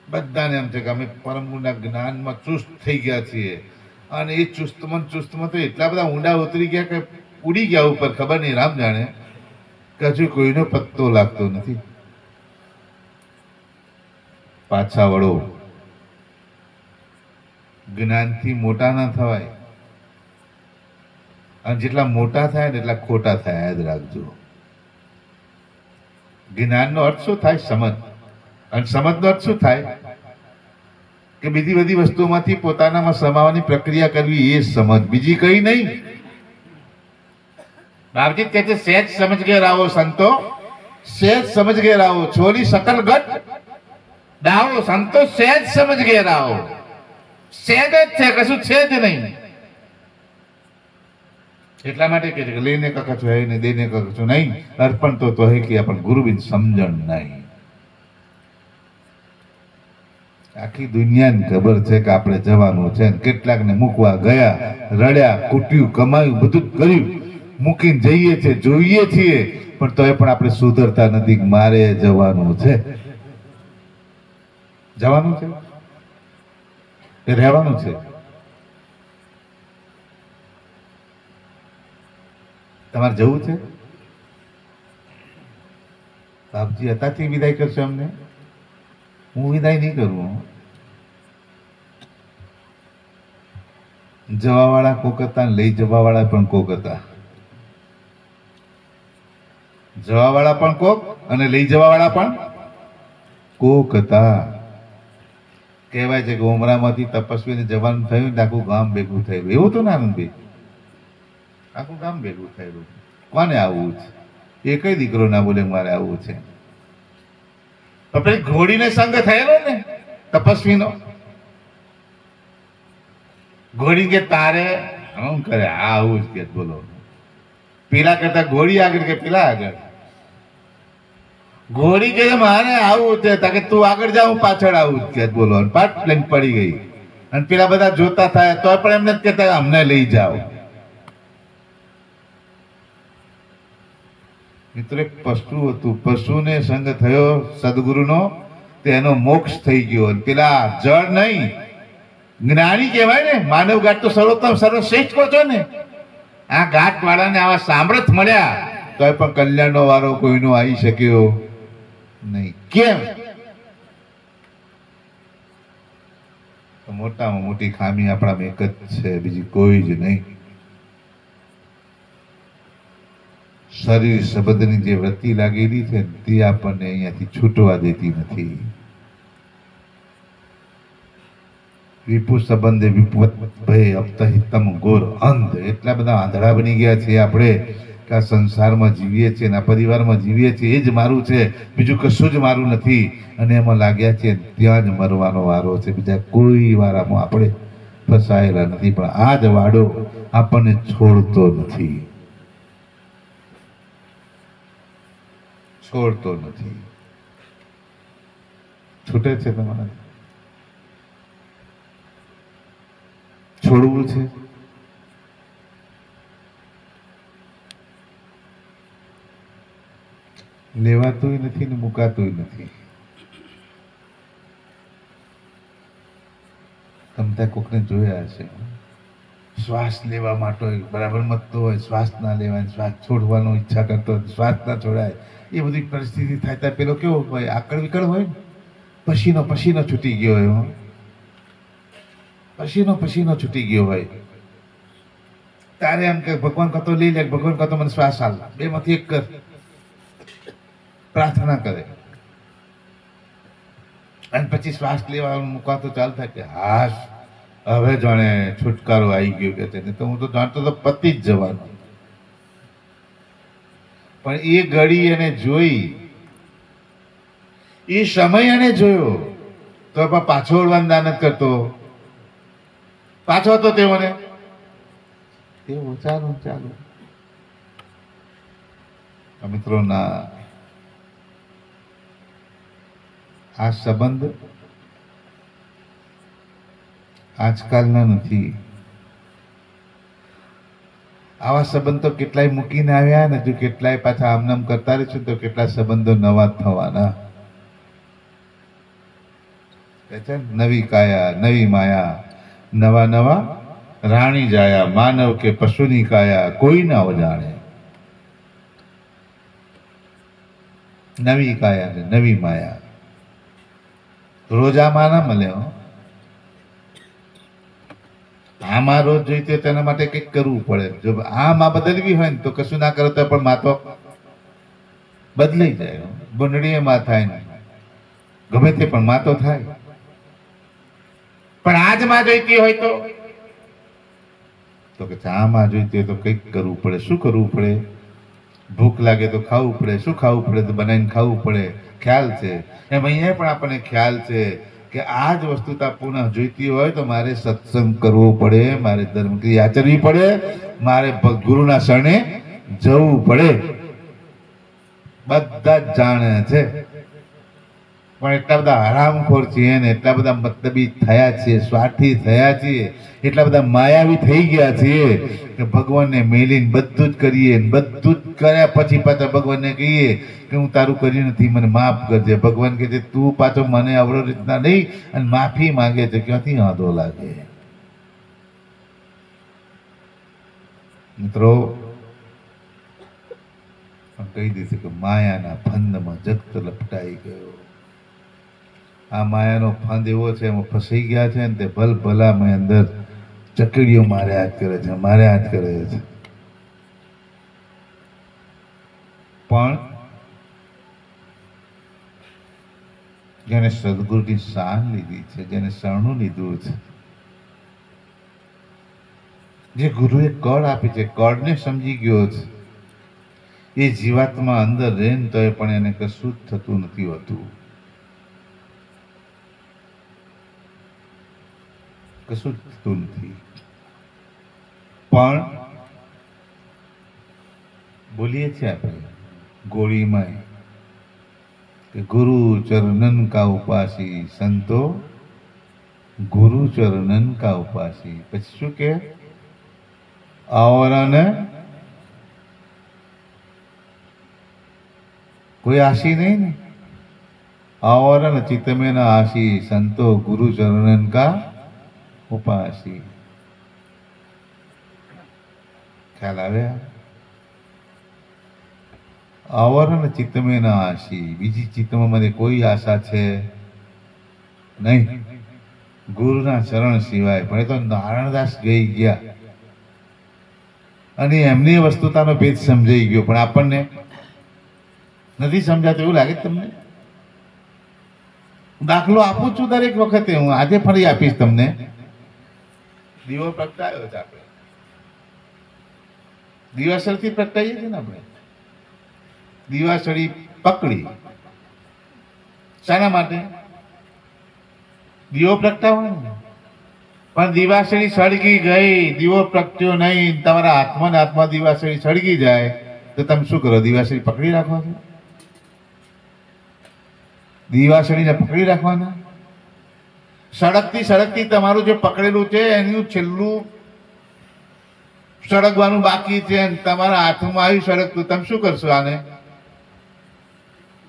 બધાને એમ છે કે અમે પરમ ગુણના જ્ઞાનમાં ચુસ્ત થઈ ગયા છીએ. અને એ ચુસ્તમાં તો એટલા બધા ઊંડા ઉતરી ગયા કે ઉડી ગયા ઉપર, ખબર નહીં રામ જાણે, કે હજુ કોઈનો પત્તો લાગતો નથી. પાછા વળો, જ્ઞાનથી મોટા ના થવાય, અને જેટલા મોટા થાય ને એટલા ખોટા થાય, યાદ રાખજો. જ્ઞાનનો અર્થ શું થાય? સમજ. અને સમજનો અર્થ શું થાય? કે બીજી બધી વસ્તુઓમાંથી પોતાનામાં સમાવવાની પ્રક્રિયા કરવી, એ સમજ, બીજી કઈ નહીં. બાપજી કહે છે સહેજ સમજ કે રાવો સંતો, સહેજ સમજ કે રાવો, છોલી સકલ ગટ ડાવો. સંતો સહેજ સમજ કે રાવો, સહેજ જ છે, કશું છે જ નહીં. એટલા માટે કે છે કે લેને કા કછું હૈ ને દેને કા કછું નહીં, અર્પણ તો હે કે પણ ગુરુબિન સમજણ નહીં. આખી દુનિયાને ખબર છે કે આપણે જવાનું છે. કેટલાકને મૂકવા ગયા, રડ્યા, કૂટ્યું, કમાયું, બધું જ કર્યું, મૂકીને જઈએ છીએ, જોઈએ છીએ, પણ તોય પણ આપણે સુધરતા નથી. મારે જવાનું છે, જવાનું છે, એ રહેવાનું છે. તમારે જવું છે? બાપજી હતાથી વિદાય કરશો અમને? હું વિદાય નહીં કરું. જવા વાળા કોક હતા, લઈ જવા વાળા પણ કોક હતા. જવા વાળા પણ કોક અને લઈ જવા વાળા પણ કોક હતા. કહેવાય છે કે ઉમરામાંથી તપસ્વીને જવાનું થયું ને આખું ગામ ભેગું થયું. એવું તો ના આનંદભાઈ, આખું ગામ ભેગું થયેલું. કોને આવવું છે? એ કઈ દીકરો ના બોલે મારે આવવું છે. પેલી ઘોડીને સંગ થયેલો ને તપસ્વીનો, ઘોડી કે તારે શું કરે, આવું જ કે બોલો. પેલા કરતા ઘોડી આગળ કે પેલા આગળ? ઘોડી કે મારે આવું છે, કે તું આગળ જા, હું પાછળ આવું જ કે બોલો. પાટ લઈને પડી ગઈ. અને પેલા બધા જોતા થાય તો પણ એમને જ કહેતા અમને લઈ જાઓ. મિત્રો એક પશુ હતું, પશુને સંગ થયો સદગુરુનો, તેનો મોક્ષ થઈ ગયો. પેલા જળ નહીં, જ્ઞાની કહેવાય ને. માનવ ઘાટ તો સર્વોત્તમ સર્વશ્રેષ્ઠ કહો છો ને. આ ઘાટ વાળાને આવા સામર્થ મળ્યા તો પણ કલ્યાણનો વારો કોઈનો આવી શક્યો નહીં. કેમ? મોટામાં મોટી ખામી આપણામાં એક જ છે, બીજી કોઈ જ નહીં. શરીર સંબંધની જે વૃત્તિ લાગેલી છે તે આપણને અહીંયાથી છૂટવા દેતી નથી. વિપુ સંબંધે વિપવત ભય અપતહિતમ ગોર અંધ. એટલા બધા આંધળા બની ગયા છે આપણે કે આ સંસારમાં જીવીએ છીએ, આ પરિવારમાં જીવીએ છીએ, એ જ મારું છે, બીજું કશું જ મારું નથી. અને એમાં લાગ્યા છે ત્યાં જ મરવાનો વારો છે, બીજા કોઈ વારામાં આપણે ફસાયેલા નથી. પણ આ જ વાડો આપણને છોડતો નથી, છોડતો નથી. છૂટે છે તમારા? છોડવું છે? લેવાતું નથી ને મુકાતું નથી. તમે ત્યાં કોકને જોયા હશે, શ્વાસ લેવા માટે બરાબર મતતો હોય, શ્વાસ ના લેવાય, શ્વાસ છોડવાનો ઈચ્છા કરતો હોય, શ્વાસ ના છોડાય, એ બધી પરિસ્થિતિ થાય ત્યારે પેલો કેવો હોય, આકળ વિકળ હોય, પસીનો પસીનો છૂટી ગયો હોય, પસીનો પસીનો છૂટી ગયો હોય, તારે એમ કે ભગવાન કતો લઈ લે, ભગવાન કતો મને શ્વાસ હાલ, બે માંથી એક કર, પ્રાર્થના કરે, અને પછી શ્વાસ લેવાનું મુકાતો ચાલુ થાય કે હાશ હવે જાણે છુટકારો આવી ગયો કે તેને તો હું તો જાણતો તો પતી જ જવાનું. પણ એ ઘડી એને જોઈ, એ સમય એને જોયો તો પાછો વળવાનું દાનત કરતો, પાછો હતો તેઓને તેવું ચાલુ ચાલુ. મિત્રો ના આ સંબંધ આજકાલના નથી. આવા સંબંધ તો કેટલાય મૂકીને આવ્યા ને, જો કેટલાય પાછા આમનામ કરતા રહીશું તો કેટલા સંબંધો નવા થવાના. નવી કાયા નવી માયા, નવા નવા રાણી જાયા, માનવ કે પશુની કાયા કોઈ ના જાણે. નવી કાયા ને નવી માયા રોજ આમાં ના મળે. આમાં રોજ જોઈતી તેના માટે કંઈક કરવું પડે. જો આમાં બદલવી હોય ને તો કશું ના કરો તો પણ માતો બદલાઈ જાય. ગુંડળી માં થાય ને ગમે તે પણ માતો થાય. પણ આજમાં જોઈતી હોય તો કે આમાં જોઈતી હોય તો કંઈક કરવું પડે. શું કરવું પડે? ભૂખ લાગે તો ખાવું પડે. શું ખાવું પડે? તો બનાવીને ખાવું પડે. ખ્યાલ છે એમ અહીંયા પણ આપણને ખ્યાલ છે કે આ જ વસ્તુ પુનઃ જોઈતી હોય તો મારે સત્સંગ કરવો પડે, મારે ધર્મક્રિયા આચરવી પડે, મારે ગુરુના શરણે જવું પડે. બધા જ જાણે છે પણ એટલા બધા હરામખોર છીએ ને, એટલા બધા મતલબી થયા છીએ, સ્વાર્થી થયા છીએ, એટલા બધા માયાવી થઈ ગયા છીએ કે ભગવાનને મેલીને બધું જ કરીએ. બધું જ કર્યા પછી પાછા ભગવાનને કહીએ કે હું તારું કર્યું નથી, મને માફ કરજે. ભગવાન કહે છે તું પાછો મને અવળો રીતના નહીં, અને માફી માંગે છે. ક્યાંથી વાંધો લાગે? મિત્રો કહી દીધું કે માયાના ફંદમાં જગત લપટાઈ ગયો. આ માયાનો ફંદ એવો છે, એમાં ફસાઈ ગયા છે ને તે ભલ ભલામાં અંદર ચકડીઓ માર્યા જ કરે છે, માર્યા જ કરે છે. પણ જેને સદગુરુની શાન લીધી છે, જેને શરણું લીધું છે, જે ગુરુએ કળ આપી છે, કળને સમજી ગયો છે, એ જીવાત્મા અંદર રહે ને તો પણ એને કશું જ થતું નથી હોતું. કશું જ થતું નથી. પણ બોલીએ છીએ આપણે ગોળીમાં કે ગુરુ ચરણન કા ઉપાસી, સંતો ગુરુ ચરણન કા ઉપાસી. પછી શું કે આવરને કોઈ આશી નહીં ને, આવરણ ચિત્ત में न आशी, संतो गुरु चरणन का उपासी. ખ્યાલ આવે? આવરણ ચિત્ત में न आशी, બીજી ચિત્તમાં મને કોઈ આશા છે નહીં ગુરુના ચરણ સિવાય. પણ એ તો નારાયણદાસ ગઈ ગયા અને એમની વસ્તુતાનો ભેદ સમજાઈ ગયો, પણ આપણને નથી સમજાતું. એવું લાગે તમને? દાખલો આપું છું દરેક વખતે, હું આજે ફરી આપીશ તમને. દીવો પ્રગટાયો છે આપણે, દિવાસળથી પ્રગટાઈએ છીએ ને આપણે. દિવાસળી પકડી શાના માટે? દીવો પ્રગટાવવાનો. પણ દિવાસળી સળગી ગઈ, દીવો પ્રગટ્યો નહીં, તમારા હાથમાં દિવાસળી સળગી જાય તો તમે શું કરો? દિવાસળી પકડી રાખો છો? દિવાસળીને પકડી રાખવાના. સળગતી તમારું જે પકડેલું છે એનું છેલ્લું સળગવાનું બાકી છે, તમારા હાથમાં આવ્યું સળગતું, તમે શું કરશો? આને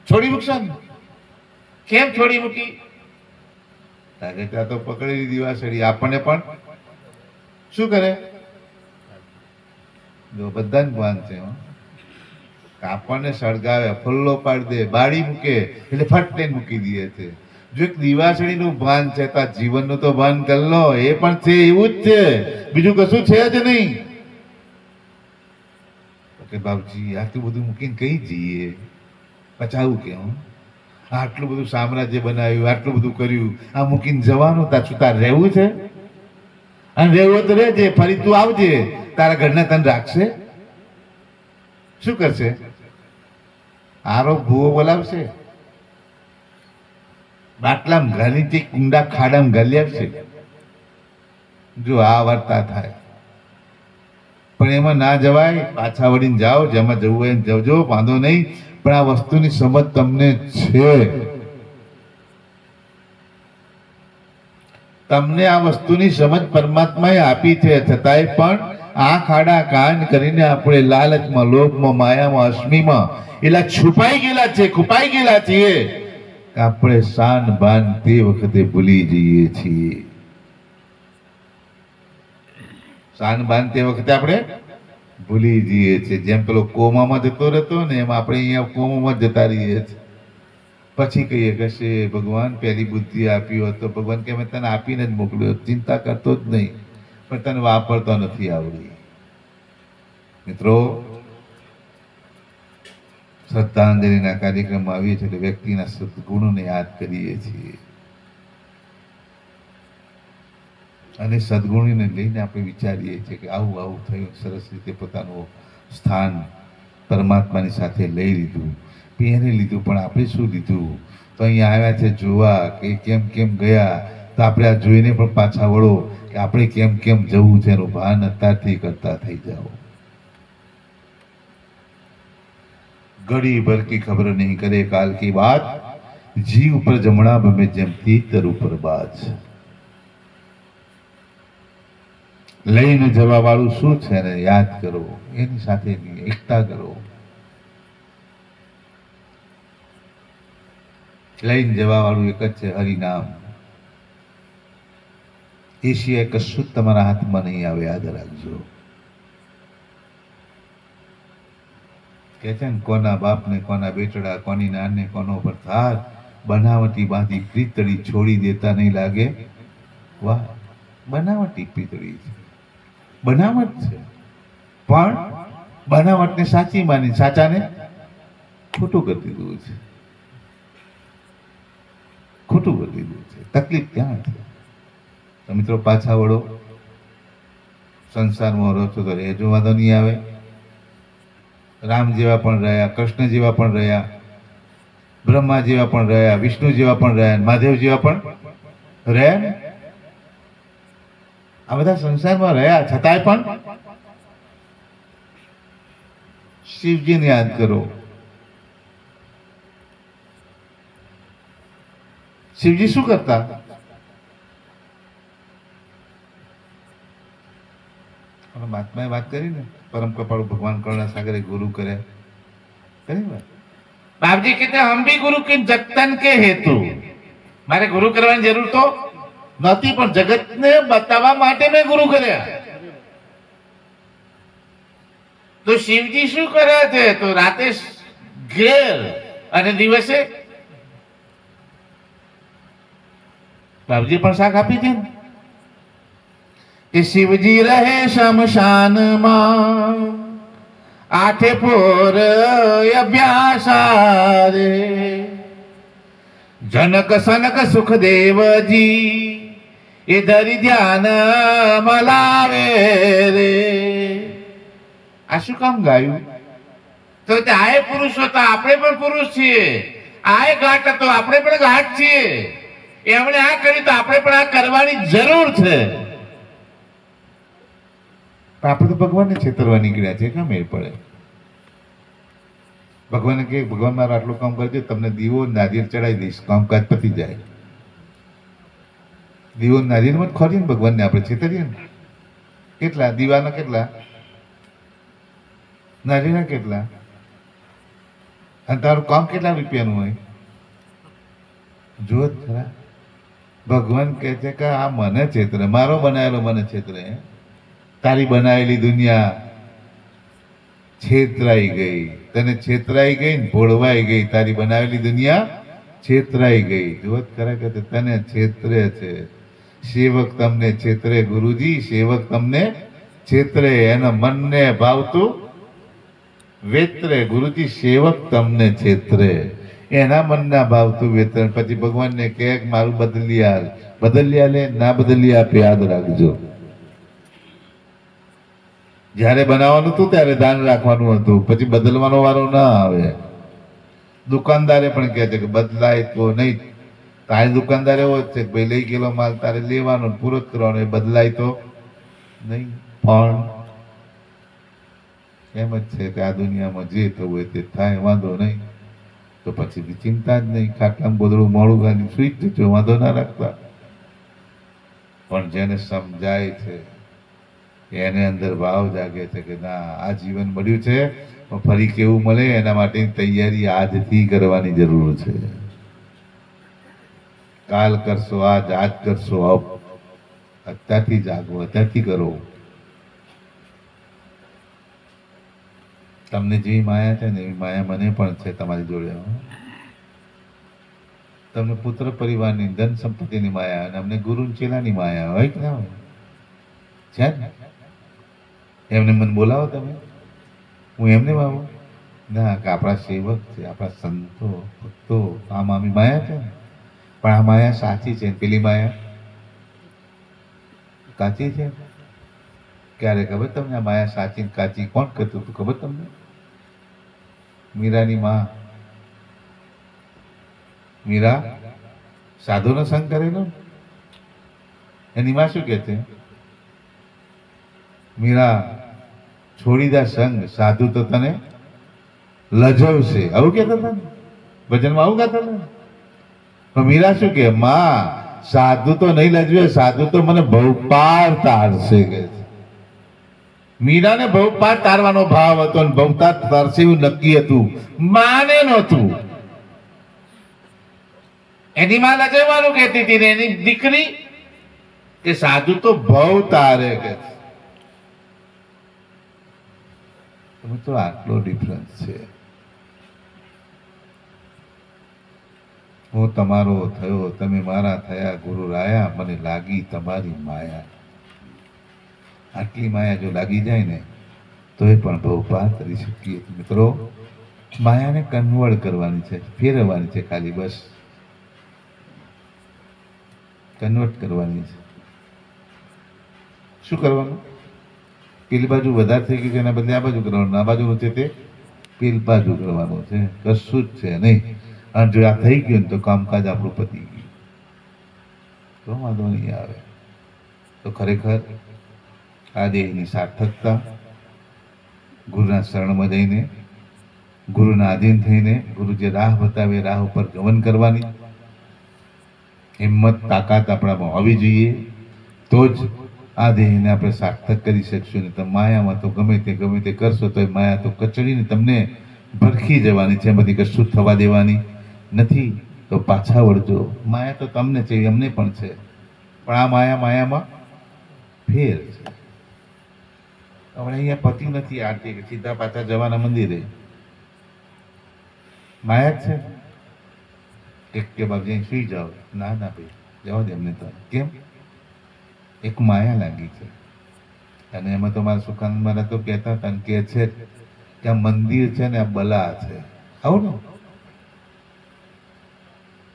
છોડી મૂકશો ને? કેમ છોડી મૂકી? ત્યાં તો પકડેલી દિવાસળી આપણને પણ શું કરે? જો બધાને ભાન છે હો. કાપડને સળગાવે, ફુલ્લો પાડી દે, બાળી મૂકે એટલે ફટ લઈને મૂકી દે છે. જો એક દિવાસળીનું ભાન છે તો આ જીવનનું તો ભાન કરી લો. એ પણ છે, એવું જ છે, બીજું કશું છે જ નહીં. કે બાપજી આટલું બધું મૂકીને કઈ જઈએ, પચાવું કેમ? આટલું બધું સામ્રાજ્ય બનાવ્યું, આટલું બધું કર્યું, આ મૂકીને જવાનું, તાર તાર રહેવું છે? અને રહેવું તો રહેજે, ફરી તું આવજે. તારા ઘરના તને રાખશે? શું કરશે? આરો ભૂવો બોલાવશે, બાટલામાં ઘાલી કુંડા ખાડામાં ઘાલી આવશે. જો આ વાર્તા થાય. પણ એમાં ના જવાય, પાછા વળીને જાઓ, જેમાં જવું હોય જજો, વાંધો નહીં. પણ આ વસ્તુની સમજ તમને છે, તમને આ વસ્તુની સમજ પરમાત્માએ આપી છે. છતાંય પણ આ ખાડા કાન કરીને આપણે લાલચમાં, લોભમાં, માયામાં, અશ્મીમાં એટલા છુપાઈ ગયેલા છે, છુપાઈ ગયેલા છીએ કે આપણે શાન બાન તે વખતે ભૂલી જઈએ છીએ. શાન બાન તે વખતે આપણે ભૂલી જઈએ છીએ. જેમ પેલો કોમામાં જતો રહેતો ને, એમ આપણે અહીંયા કોમામાં જતા રહીએ છીએ. પછી કહીએ કશે ભગવાન પહેલી બુદ્ધિ આપી હોત તો ભગવાન કે મેં તને આપીને જ મોકલ્યો, ચિંતા કરતો જ નહીં, પણ તને વાપરતો નથી આવડી. મિત્રો, શ્રદ્ધાંજલિના કાર્યક્રમમાં આવીએ છીએ એટલે વ્યક્તિના સદગુણોને યાદ કરીએ છીએ, અને સદગુણોને લઈને આપણે વિચારીએ છીએ કે આવું આવું થયું, સરસ રીતે પોતાનું સ્થાન પરમાત્માની સાથે લઈ લીધું, પહેરી લીધું. પણ આપણે શું લીધું? તો અહીંયા આવ્યા છે જોવા કે કેમ કેમ ગયા. તો આપણે આ જોઈને પણ પાછા વળો કે આપણે કેમ કેમ જવું છે એનું ભાન અત્યારથી કરતા થઈ જાઓ. ઘડી ભર की खबर नहीं करे काल की बात, जी ऊपर जमना बमे જેમ તીતર ઉપર બાજ. લઈને જવા વાળું શું છે ને યાદ કરો, એની સાથે એકતા કરો. લઈને જવા વાળું એક જ છે, હરિનામ. એ સિવાય કશું જ તમારા હાથમાં નહીં આવે, યાદ રાખજો. કે છે ને, કોના બાપને કોના બેટડા, કોની નાને કોનો પર થાર, બનાવટી બાંધી પ્રીતળી છોડી દેતા નહીં લાગે. વાહ, બનાવટી પ્રીતળી છે, બનાવટ છે, પણ બનાવટને સાચી માની સાચાને ખોટું કરી દીધું છે, ખોટું કરી દીધું છે. તકલીફ ક્યાં છે? તો મિત્રો પાછા વળો, સંસારમાં રહો છો તો રહેજો, વાંધો નહીં આવે. રામ જેવા પણ રહ્યા, કૃષ્ણ જેવા પણ રહ્યા, બ્રહ્મા જેવા પણ રહ્યા, વિષ્ણુ જેવા પણ રહ્યા, મહાદેવ જેવા પણ રહ્યા ને. આ બધા સંસારમાં રહ્યા, છતાંય પણ શિવજીને યાદ કરો. શિવજી શું કરતા? મહાત્માએ વાત કરી ને, परम कृपालु भगवान करुणा सागर गुरु करे बाप जी कहते हम भी गुरु के जतन के हेतु मारे गुरु करवानी जरूर तो नती, पण जगत ने बतावा माटे में गुरु कर्या. तो शिवजी शू करे छे? तो राते घेर अने दिवसे बापजी पण शाक आपी छे कि शिवजी रहे शमशान में आठे पोर अभ्यास रे. जनक सनक सुखदेव जी इधर ध्यान मलावे रे. आ शू काम गायु? तो आए पुरुष होता आपणे पण पुरुष छीए, आए घाट तो आपणे पण घाट छीए. एमणे आ कर्યું तो आपणे पण आ करवानी जरूर छे. આપણે તો ભગવાનને છેતરવા નીકળ્યા છે, ક્યાં મેળ પડે? ભગવાને કે ભગવાન મારું આટલું કામ કરજો, તમને દીવો નારિયેળ ચડાવી દઈશ, કામકાજ પતી જાય. દીવો નારિયેળમાં જ ખોરીએ ને ભગવાનને આપણે છેતરીએ ને. કેટલા દીવાના, કેટલા નારિયેળના, કેટલા? અને તારું કામ કેટલા રૂપિયાનું હોય? જો ખરા, ભગવાન કહે છે કે આ મને છેતરે, મારો બનાવેલો મને છેતરે. તારી બનાવેલી દુનિયા છેતરાઈ ગઈ, તને છેતરાઈ ગઈ ને ભોળવાઈ ગઈ, તારી બનાવેલી દુનિયા છેતરાઈ ગઈ. જુવત ખરા કે તને છેતરે છે સેવક, તમને છેતરે ગુરુજી, સેવક તમને છેતરે, એના મનને ભાવતું વેતરે. ગુરુજી સેવક તમને છેતરે, એના મનના ભાવતું વેતરે. પછી ભગવાનને કહે મારું બદલી આલ, બદલી આલે ના બદલી આપે, યાદ રાખજો. જ્યારે બનાવવાનું હતું ત્યારે ધ્યાન રાખવાનું હતું, પછી બદલવાનો વારો ના આવે. દુકાનદારે પણ કહે છે કે બદલાય તો નહીં. તારી દુકાનદાર એવો જ છે કે ભાઈ લઈ ગયેલો માલ તારે લેવાનો પૂરો જ કરવાનો, એ બદલાય તો નહીં. પણ એમ જ છે કે આ દુનિયામાં જે થવું હોય તે થાય, વાંધો નહીં. તો પછી ચિંતા જ નહીં, ખાટલામાં ગોદડું મોડું ગાડી સુઈ જ જજો, વાંધો ના રાખતા. પણ જેને સમજાય છે એને અંદર ભાવ જાગે છે કે ના, આ જીવન મળ્યું છે ફરી કેવું મળે, એના માટેની તૈયારી આજથી કરવાની જરૂર છે. કાલ કરશો આજ, આજ કરશો અબ. અત્યારથી જાગો, અત્યારથી કરો. તમને જેવી માયા છે ને એવી માયા મને પણ છે તમારી જોડે. તમને પુત્ર પરિવારની, ધન સંપત્તિની માયા, અને અમને ગુરુ ચેલાની માયા હોય કે ના હોય? છે ને? એમને મને બોલાવો તમે, હું એમને આવું ના, કે આપણા સેવક છે, આપણા સંતો ભક્તો, આ મામી માયા છે ને. પણ આ માયા સાચી છે, પેલી માયા કાચી છે. ક્યારે ખબર તમને આ માયા સાચી ને કાચી કોણ કરતું હતું ખબર તમને? મીરાની માં. મીરા સાધુનો સંગ કરેલો, એની માં શું કે છે? મીરા છોડી દા સંગ, સાધુ તો તને લજવશે, આવું કહેતા હતા ને ભજનમાં, આવું કહેતા હતા. તો મીરા શું કે, માં સાધુ તો નહીં લજવે, સાધુ તો મને ભવપાર તારશે કે છે. મીરાને ભવપાર તારવાનો ભાવ હતો, અને ભવતાર તારશે એવું નક્કી હતું, માને નહોતું. એની માં લજવવાનું કહેતી હતી ને એની દીકરી કે સાધુ તો ભવ તારે કે છે. તો આટલો ડિફરન્સ છે. હું તમારો થયો, તમે મારા થયા, ગુરુ રાયા, મને લાગી તમારી માયા. આટલી માયા જો લાગી જાય ને તો એ પણ બહુ પાર કરી શકીએ. મિત્રો, માયાને કન્વર્ટ કરવાની છે, ફેરવવાની છે, ખાલી બસ કન્વર્ટ કરવાની છે. શું કરવાનું? પેલી બાજુ વધારે થઈ ગયું છે એના બદલે આ બાજુ કરવાનું, આ બાજુ છે તે પેલી બાજુ કરવાનું છે, કશું જ છે નહીં. અને જો આ થઈ ગયું ને તો કામકાજ આપણું પતી ગયું, તો વાંધો નહીં આવે. તો ખરેખર આ દેહની સાર્થકતા ગુરુના શરણમાં જઈને, ગુરુના આધીન થઈને, ગુરુ જે રાહ બતાવે રાહ ઉપર ગમન કરવાની હિંમત, તાકાત આપણામાં હોવી જોઈએ. તો જ આ દેહને આપણે સાર્થક કરી શકશું. ને તો માયામાં તો ગમે તે કરશો તો એ માયા તો કચડીને તમને ભરખી જવાની છે, બધી કશું થવા દેવાની નથી. તો પાછા વળજો. માયા તો તમને છે, અમને પણ છે, પણ આ માયામાં ફેર છે. આપણે અહીંયા પતિ નથી આરતી કે સીધા પાછા જવાના મંદિરે. માયા જ છે. એક કે બાપ જઈને સુઈ જાઓ, ના ના ભાઈ જવા દે અમને તો. કેમ? એક માયા લાગી છે. અને એમાં તો મારા સુખાનંદ મહારાજ તો કહેતા હતા કે છે કે આ મંદિર છે ને આ બલા છે. આવું ને,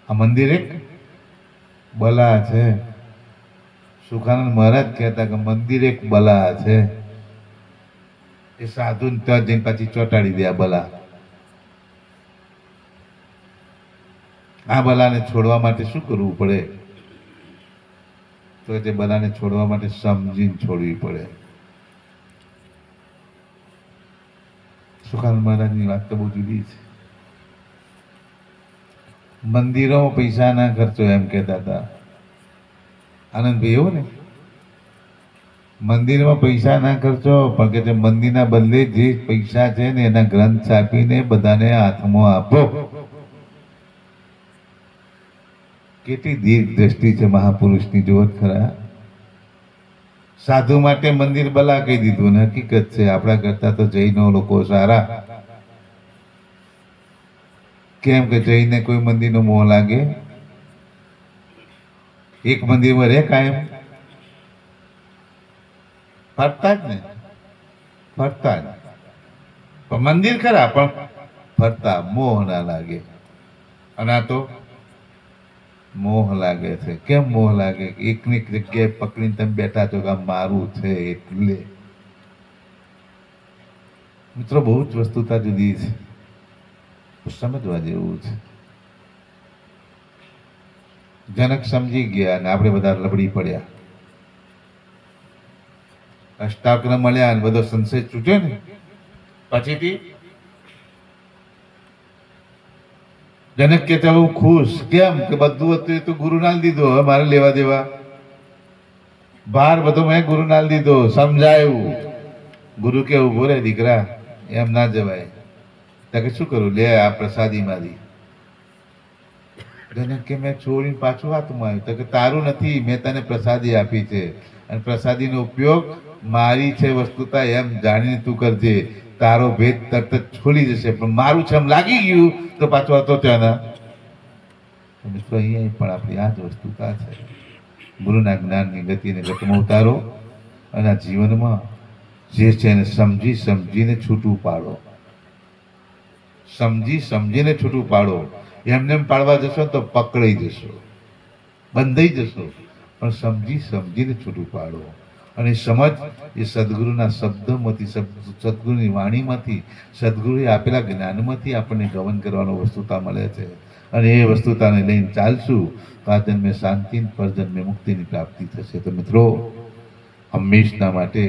આ મંદિર એક બલા છે. સુખાનંદ મહારાજ કહેતા કે મંદિર એક બલા છે. એ સાધુ ત્યાં જઈને પછી ચોંટાડી દે આ બલા. આ બલાને છોડવા માટે શું કરવું પડે? તો તે બલાને છોડવા માટે સમજીને છોડવી પડે. સુખાનંદ મહારાજની વાત તો બહુ જુદી છે. મંદિરોમાં પૈસા ના ખર્ચો એમ કહેતા હતા આનંદભાઈ, એવું ને? મંદિરમાં પૈસા ના ખર્ચો, પણ કે મંદિરના બદલે જે પૈસા છે ને એના ગ્રંથ છાપીને બધાને હાથમાં આપો. કેટલી દીર્ઘ દ્રષ્ટિ છે મહાપુરુષની, જુઓ ખરા. સાધુ માટે મંદિર બલા કહી દીધું ને હકીકત છે આપણા કરતા તો જૈનો લોકો સારા. કેમ કે જઈને કોઈ મંદિરનો મોહ લાગે? એક મંદિરમાં રહે કાયમ? ફરતા જ ને, ફરતા જ. પણ મંદિર ખરા પણ ફરતા મોહ ના લાગે. અને આ તો મોહ લાગે છે. કેમ મોહ લાગે? એકની એક જગ્યાએ પકડીને તમે બેઠા છો કે મારું છે એટલે. મિત્રો બહુ જ વસ્તુતા જુદી છે, સમજવા જેવું છે. જનક સમજી ગયા અને આપણે બધા લબડી પડ્યા. અષ્ટાવક્ર મળ્યા અને બધો સંશય છૂટ્યો ને પછીથી જનક કે હું ખુશ. કેમ કે બધું હતું એ તો ગુરુ ના લીધો, હવે મારે લેવા દેવા. ભાર બધો મેં ગુરુ ના લીધો, સમજાયું. ગુરુ કે ઉભો રે દીકરા, એમ ના જવાય. તો કે શું કરું? લે આ પ્રસાદી મારી. જનક કે મેં છોડીને પાછું હાથમાં આવ્યું. તો કે તારું નથી, મેં તને પ્રસાદી આપી છે અને પ્રસાદીનો ઉપયોગ મારી છે વસ્તુતા એમ જાણીને તું કરજે. તારો ભેદ તરત જ છોડી જશે, પણ મારું છે એમ લાગી ગયું તો પાછો હતો ત્યાંના. મિત્રો અહીંયા પણ આપણી આ જ વસ્તુતા છે. ગુરુના જ્ઞાનની ગતિને ગતમાં ઉતારો અને આ જીવનમાં જે છે એને સમજી સમજીને છૂટું પાડો. સમજી સમજીને છૂટું પાડો. એમને એમ પાડવા જશો તો પકડાઈ જશો, બંધાઈ જશો. પણ સમજી સમજીને છૂટું પાડો. અને સમજ એ સદગુરુના શબ્દોમાંથી, સદગુરુની વાણીમાંથી, સદગુરુએ આપેલા જ્ઞાનમાંથી આપણને ગમન કરવાનો વસ્તુતા મળે છે. અને એ વસ્તુતાને લઈને ચાલશું તો આ જન્મે શાંતિ, પરજન્મે મુક્તિની પ્રાપ્તિ થશે. તો મિત્રો હંમેશના માટે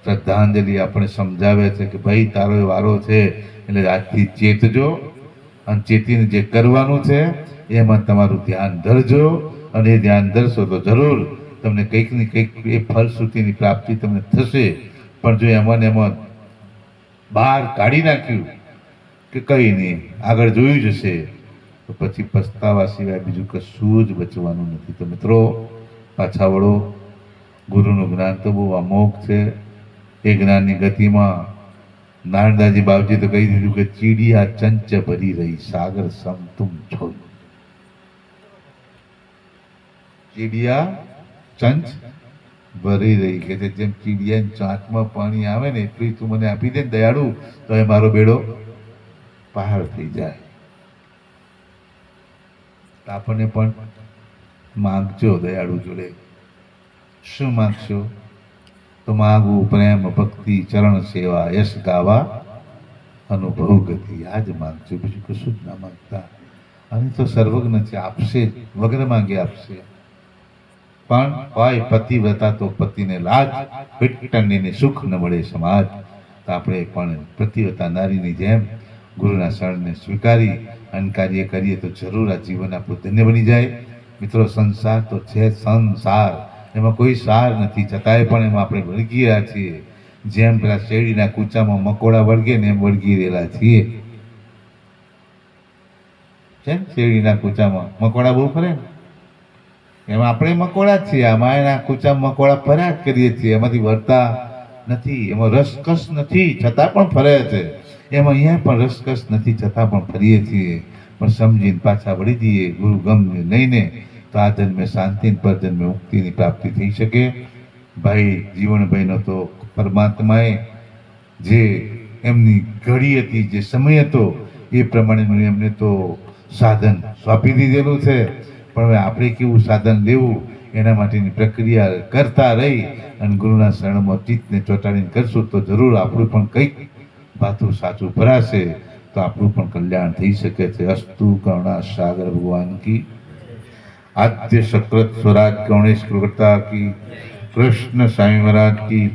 શ્રદ્ધાંજલિ આપણે સમજાવે છે કે ભાઈ તારો વારો છે એટલે આજથી ચેતજો અને ચેતીને જે કરવાનું છે એમાં તમારું ધ્યાન ધરજો. અને એ ધ્યાન ધરશો તો જરૂર તમને કંઈક ને કંઈક એ ફલશ્રુતિની પ્રાપ્તિ તમને થશે. પણ જો એમાં એમાં બહાર કાઢી નાખ્યું કે કંઈ નહીં આગળ જોયું જશે તો પછી પસ્તાવા સિવાય બીજું કશું જ બચવાનું નથી. તો મિત્રો પાછા વળો. ગુરુનું જ્ઞાન તો બહુ અમોઘ છે. એ જ્ઞાનની ગતિમાં નારણદાસજી બાપજી તો કહી દીધું કે ચીડિયા ચંચ ભરી રહી, સાગર સમ તુમ છો. ચીડિયા ચંચ ભરી રહી કે જેમ ચીડિયા ચાંચમાં પાણી આવે ને એટલું તું મને આપી દે ને દયાળુ, તો એ મારો બેડો પહાડ થઈ જાય. આપણને પણ માંગજો દયાળુ જોડે. શું માંગશો? તો માગું પ્રેમ, ભક્તિ, ચરણ સેવા, યશ ગાવા, અનુભવ ગતિ. આ જ માંગજો, બીજું કશું જ ના માંગતા. અને તો સર્વજ્ઞ છે, આપશે વગર માંગે આપશે. પણ હોય પતિવ્રતા તો પતિને લાજ, પેટને સુખ ન મળે સમાજ. તો આપણે પણ પતિવ્રતા નારીની જેમ ગુરુના શરણને સ્વીકારી અને કાર્ય કરીએ તો જરૂર આ જીવન આપણું ધન્ય બની જાય. મિત્રો સંસાર તો છે સંસાર, એમાં કોઈ સાર નથી, છતાંય પણ એમાં આપણે વળગી રહ્યા છીએ. જેમ પેલા શેરડીના કૂચામાં મકોડા વળગે ને એમ વળગી રહેલા છીએ. છે ને શેરડીના કૂચામાં મકોડા બહુ ફરે ને, એમાં આપણે મકોડા જ છીએ. આમાં એના કૂચામાં મકોડા ફર્યા જ કરીએ છીએ, એમાંથી વળતા નથી. એમાં રસકસ નથી છતાં પણ ફરે છે. એમાં અહીંયા પણ રસકસ નથી છતાં પણ ફરીએ છીએ. પણ સમજીને પાછા વળી જઈએ ગુરુ ગમને લઈને, તો આ જન્મે શાંતિ, પરજન્મે મુક્તિની પ્રાપ્તિ થઈ શકે. ભાઈ જીવણભાઈનો તો પરમાત્માએ જે એમની ઘડી હતી, જે સમય હતો એ પ્રમાણેનું એમને તો સાધન સોંપી દીધેલું છે. પણ હવે આપણે કેવું સાધન લેવું એના માટેની પ્રક્રિયા કરતા રહી અને ગુરુના શરણમાં ચિત્તને ચોંટાડીને કરશું તો જરૂર આપણું પણ કંઈક પાછું સાચું ભરાશે, તો આપણું પણ કલ્યાણ થઈ શકે છે. અસ્તુ કરુણા સાગર ભગવાન કી, આદ્ય સક્રત સ્વરાજ ગણેશ કૃતા કી, કૃષ્ણ સ્વામી મહારાજ કી,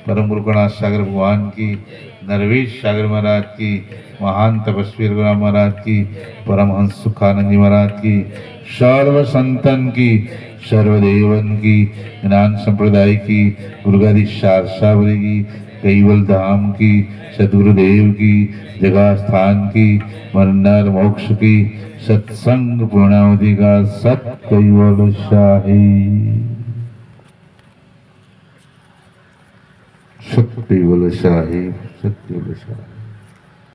પરમ ગુરુ કરુણા સાગર ભગવાન કી, નરવેશ સાગર મહારાજ કી, महान तपस्वी रघुराम महाराज की, परमहंस सुखानंद जी महाराज की, सर्व संतन की, सर्वदेवन की, ज्ञान संप्रदाय की, गुरुगादी शारसावली की, कैवल धाम की, सदगुरुदेव की, जगह स्थान की, मरणार मोक्ष की, सत्संग पूर्णावधि का सत कैवल शाही। શક્તિ બોલો સાહેબ, શક્તિ બોલો સાહેબ.